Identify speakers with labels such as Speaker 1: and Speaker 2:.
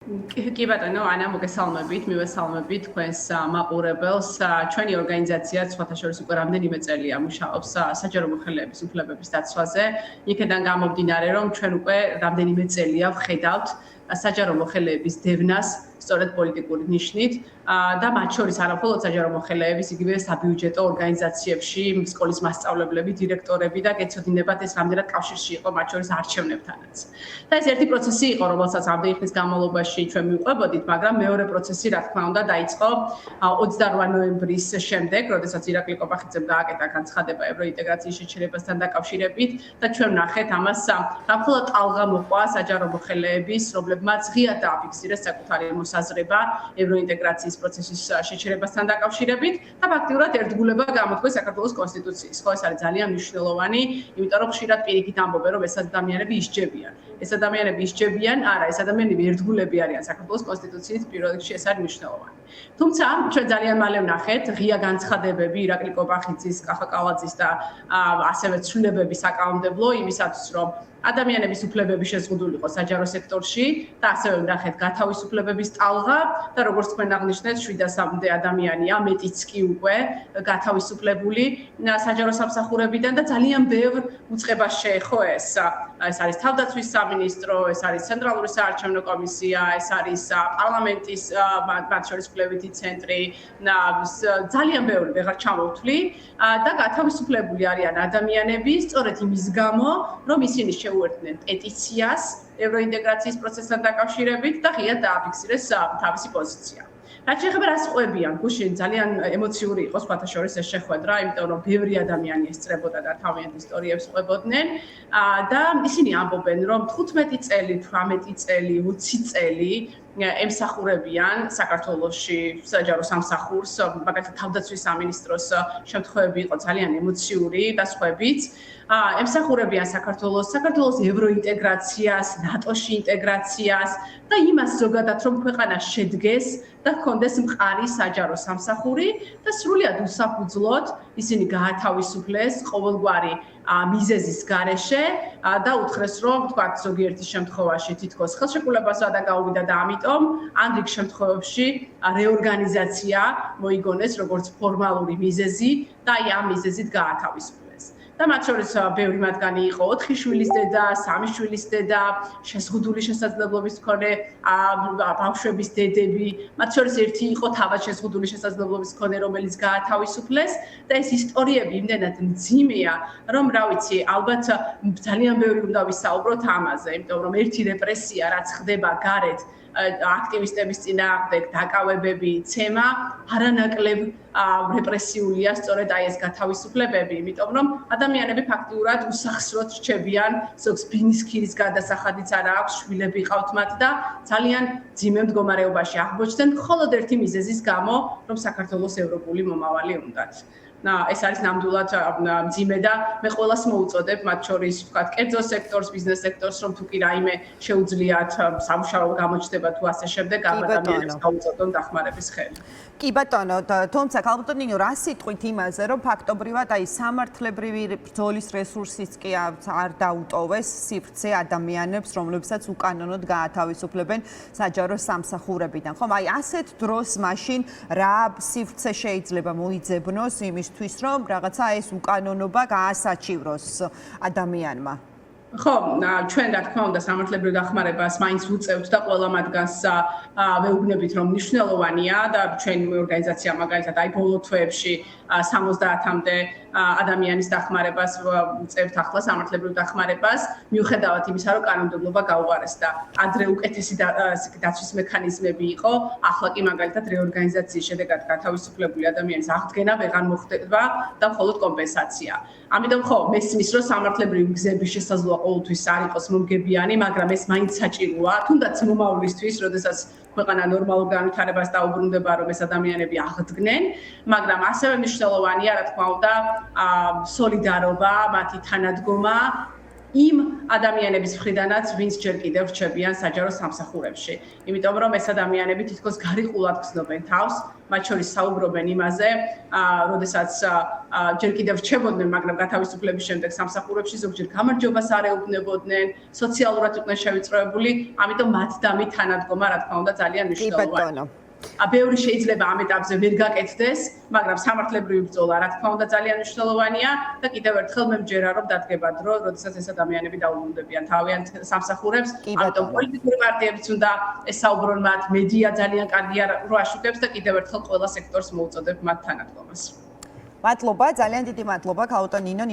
Speaker 1: კი ბატონო, ანა მოგესალმებით, მივესალმებით თქვენს მაყურებელს. ჩვენი ორგანიზაცია სხვათა შორის უკვე რამდენიმე წელია მუშაობს საჯარო მოხელეების უფლებების დაცვაზე. იქედან გამომდინარე, რომ ჩვენ უკვე რამდენიმე წელია ვხედავთ საჯარო მოხელეების დევნას სწორედ პოლიტიკური ნიშნით და მათ შორის არამხოლოდ საჯარო მოხელეების, იგივე საბიუჯეტო ორგანიზაციებში სკოლის მასწავლებლები, დირექტორები და გეცოდინებათ ეს რამდენად კავშირში იყო მათ შორის არჩევნებთანაც. და ეს ერთი პროცესი იყო, რომელსაც ამდენი ხნის განმავლობაში ჩვენ მივყვებოდით, მაგრამ მეორე პროცესი, რა თქმა უნდა, დაიწყო 28 ნოემბრის შემდეგ, როდესაც ირაკლი კობახიძემ გააკეთა განცხადება ევროინტეგრაციის შეჩერებასთან დაკავშირებით და ჩვენ ვნახეთ ამას რამხოლოდ ტალღა მოყვა საჯარო მოხელეების, რომლებმაც ღიად დააფიქსირეს საკუთარი მოსაზრება ევროინტეგრაციის პროცესის შეჩერებასთან დაკავშირებით და ფაქტიურად ერთგულება გამოთქვეს საქართველოს კონსტიტუციის. ხო, ეს არის ძალიან მნიშვნელოვანი, იმიტომ რომ ხშირად პირიქით ამბობენ, რომ ეს ადამიანები ისჯებიან. ეს ადამიანები ისჯებიან, არა, ეს ადამიანები ერთგულები არიან საქართველოს კონსტიტუციის პირველ რიგში, ეს არის მნიშვნელოვანი. თუმცა ჩვენ ძალიან მალე ვნახეთ ღია განცხადებები ირაკლი კობახიძის, კახა კალაძის და ასევე ცვლილებები საკანონმდებლო იმისათვის, რომ ადამიანების უფლებები შეზღუდული იყო საჯარო სექტორში და ასევე ვნახეთ გათავისუფლებების ტალღა და როგორც თქვენ აღნიშნეთ 700-მდე ადამიანია, მეტიც კი უკვე გათავისუფლებული საჯარო სამსახურებიდან და ძალიან ბევრ უწყებას შეეხო ეს. ეს არის თავდაცვის სამინისტრო, ეს არის ცენტრალური საარჩევნო კომისია, ეს არის პარლამენტის მათ შორის კვლევითი ცენტრი, ძალიან ბევრი ვეღარ ჩამოვთვლი და გათავისუფლებული არიან ადამიანები სწორედ იმის გამო, რომ ისინი შეუერთდნენ პეტიციას ევროინტეგრაციის პროცესთან დაკავშირებით და ღიად დააფიქსირეს თავისი პოზიცია. რაც შეეხება რას ყვებიან, გუშინ ძალიან ემოციური იყო სხვათა შორის ეს შეხვედრა, იმიტომ რომ ბევრი ადამიანი ესწრებოდა და თავიანთ ისტორიებს ყვებოდნენ და ისინი ამბობენ, რომ 15 წელი, 18 წელი, 20 წელი ემსახურებიან საქართველოში საჯარო სამსახურს, მაგალითად თავდაცვის სამინისტროს შემთხვევები იყო ძალიან ემოციური და სხვაებიც. ემსახურებიან საქართველოს ევროინტეგრაციას, ნატოში ინტეგრაციას და იმას ზოგადად რომ ქვეყანა შედგეს და ჰქონდეს მყარი საჯარო სამსახური და სრულად უსაფუძვლოდ ისინი გაათავისუფლეს ყოველგვარი მიზეზის გარეშე და უთხრეს რომ თქვათ ზოგიერთი შემთხვევაში თითქოს ხელშეკრულებას გადაგაუვიდა და ამიტომ ამ რიგ შემთხვევებში რეორგანიზაცია მოიგონეს როგორც ფორმალური მიზეზი და აი ამ მიზეზით გაათავისუფლეს. და მათ შორის ბევრი მათგანი იყო 4 შვილის დედა, 3 შვილის დედა, შეზღუდული შესაძლებლობის მქონე ბავშვების დედები, მათ შორის ერთი იყო თავად შეზღუდული შესაძლებლობის მქონე, რომელიც გაათავისუფლეს და ეს ისტორიები იმდენად მძიმეა, რომ რა ვიცი, ალბათ ძალიან ბევრი უნდა ვისაუბროთ ამაზე, იმიტომ რომ ერთი რეპრესია, რაც ხდება გარეთ აქტივისტების წინააღმდეგ დაკავებები, ცემა არანაკლებ რეპრესიულია სწორედ აი ეს გათავისუფლებები, იმიტომ რომ ადამიანები ფაქტიურად უსახსროდ რჩებიან, ზოგს ბინისქირის გადასახადიც არა აქვს, შვილები ყავთ მათ და ძალიან ძიმე მდგომარეობაში აღმოჩნდნენ მხოლოდ ერთი მიზეზის გამო, რომ საქართველოს ევროპული მომავალი უნდათ. ეს არის ნამდვილად მძიმე და მე ყველას მოუწოდებ, მათ შორის ვთქვათ, კერძო სექტორს, ბიზნეს სექტორს, რომ თუ კი რაიმე შეუძლიათ სამუშაო გამოჩნდება თუ ასე შემდეგ, ამ ადამიანებს გაუწოდონ დახმარების ხელი.
Speaker 2: კი ბატონო, თუმცა ქალბატონინო, რა სიტყვით იმაზე, რომ ფაქტობრივად აი სამართლებრივი ბრძოლის რესურსიც კი არ დაუტოვეს სივრცე ადამიანებს, რომლებსაც უკანონოდ გაათავისუფლებენ საჯარო სამსახურებიდან. ხომ, აი ასეთ დროს მაშინ რა სივრცე შეიძლება მოიძებნოს იმისთვის, რომ რაღაცა ეს უკანონობა გაასაჩივროს ადამიანმა?
Speaker 1: ხო, ჩვენ რა თქმა უნდა სამართლებრივ დახმარებას მაინც ვუწევთ და ყველა მათგანს ვეუბნებით, რომ მნიშვნელოვანია და ჩვენი ორგანიზაცია მაგალითად აი ბოლო თვეებში 70-მდე ადამიანის დახმარებას ვუწევთ ახლა სამართლებრივ დახმარებას, მიუხედავად იმისა, რომ კანონმდებლობა გაუარეს და ადრე უკეთესი დაცვის მექანიზმები იყო, ახლა კი მაგალითად რეორგანიზაციის შედეგად გათავისუფლებული ადამიანის აღდგენა ვეღარ მოხდება და მხოლოდ კომპენსაცია. ამიტომ ხო, მესმის, რომ სამართლებრივი გზების შესაძლოა ყოველთვის არ იყოს მომგებიანი, მაგრამ ეს მაინც საჭიროა, თუნდაც მომავლისთვის, როდესაც ქვეყანა ნორმალურ განვითარებას დაუბრუნდება, რომ ეს ადამიანები აღდგნენ, მაგრამ ასევე მნიშვნელოვანია, რა თქმა უნდა, სოლიდარობა, მათი თანადგომა იმ ადამიანების მხრიდანაც, ვინც ჯერ კიდევ რჩებიან საჯარო სამსახურებში. იმიტომ რომ ეს ადამიანები თითქოს გარიყულად გრძნობენ თავს, მათ შორის საუბრობენ იმაზე, როდესაც ჯერ კიდევ რჩებოდნენ, მაგრამ გათავისუფლების შემდეგ სამსახურებში ზოგჯერ გამარჯვებას არ ეუბნებოდნენ, სოციალურად იყვნენ შევიწროებული, ამიტომ მათ დამი თანადგომა, რა თქმა უნდა, ძალიან მნიშვნელოვანია. ბევრი შეიძლება ამ ეტაპზე ვერ გაკეთდეს, მაგრამ სამართლებრივი ბრძოლა, რა თქმა უნდა, ძალიან მნიშვნელოვანია და კიდევ ერთხელ მე მჯერა, რომ დადგება დრო, როდესაც ეს ადამიანები დაუბრუნდებიან თავიანთ სამსახურებს, ამიტომ პოლიტიკური პარტიებიც უნდა ესაუბრონ მათ, მედია ძალიან კარგია რო აშუქებს და კიდევ ერთხელ ყველა სექტორს მოუწოდებ მათ თანადგომას.
Speaker 2: მადლობა, ძალიან დიდი მადლობა ქალბატონ ნინო